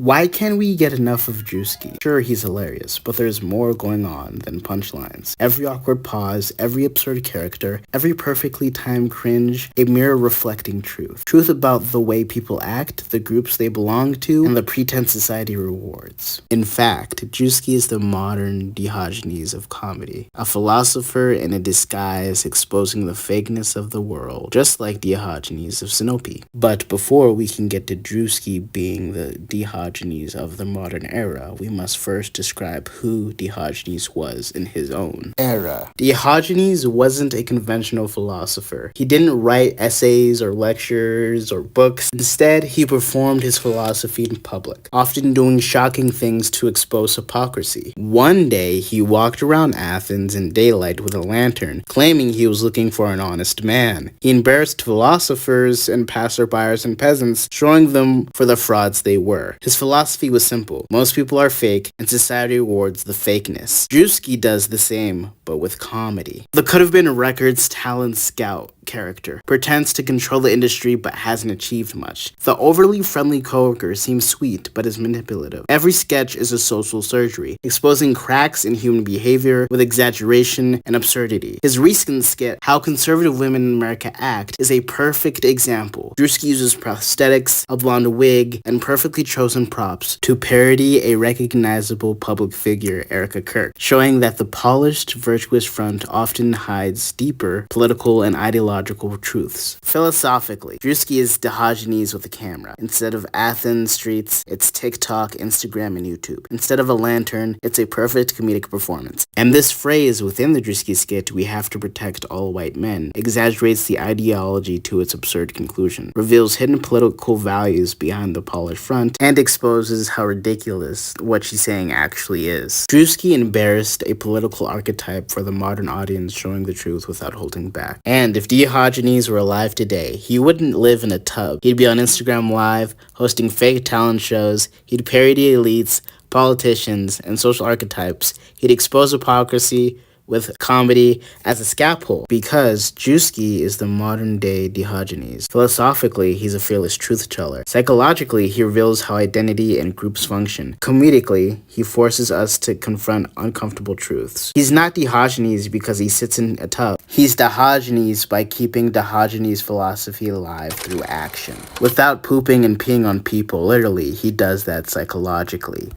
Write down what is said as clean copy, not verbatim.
Why can't we get enough of Drewski? Sure, he's hilarious, but there's more going on than punchlines. Every awkward pause, every absurd character, every perfectly timed cringe, a mirror reflecting truth. Truth about the way people act, the groups they belong to, and the pretense society rewards. In fact, Drewski is the modern Diogenes of comedy. A philosopher in a disguise exposing the fakeness of the world, just like Diogenes of Sinope. But before we can get to Drewski being the Diogenes of the modern era, we must first describe who Diogenes was in his own era. Diogenes wasn't a conventional philosopher. He didn't write essays or lectures or books. Instead, he performed his philosophy in public, often doing shocking things to expose hypocrisy. One day, he walked around Athens in daylight with a lantern, claiming he was looking for an honest man. He embarrassed philosophers and passerbyers and peasants, showing them for the frauds they were. His philosophy was simple. Most people are fake, and society rewards the fakeness. Drewski does the same, but with comedy. The Could Have Been Records talent scout character pretends to control the industry but hasn't achieved much. The overly friendly coworker seems sweet but is manipulative. Every sketch is a social surgery, exposing cracks in human behavior with exaggeration and absurdity. His recent skit, How Conservative Women in America Act, is a perfect example. Drewski uses prosthetics, a blonde wig, and perfectly chosen props to parody a recognizable public figure, Erica Kirk, showing that the polished, virtuous front often hides deeper political and ideological truths. Philosophically, Drewski is Diogenes with a camera. Instead of Athens streets, it's TikTok, Instagram, and YouTube. Instead of a lantern, it's a perfect comedic performance. And this phrase within the Drewski skit, "we have to protect all white men," exaggerates the ideology to its absurd conclusion, reveals hidden political values behind the polished front, and exposes how ridiculous what she's saying actually is. Drewski embarrassed a political archetype for the modern audience, showing the truth without holding back. And if Diogenes were alive today, he wouldn't live in a tub. He'd be on Instagram Live, hosting fake talent shows. He'd parody elites, politicians, and social archetypes. He'd expose hypocrisy with comedy as a scaffold, because Drewski is the modern-day Diogenes. Philosophically, he's a fearless truth-teller. Psychologically, he reveals how identity and groups function. Comedically, he forces us to confront uncomfortable truths. He's not Diogenes because he sits in a tub. He's Diogenes by keeping Diogenes' philosophy alive through action. Without pooping and peeing on people, literally, he does that psychologically.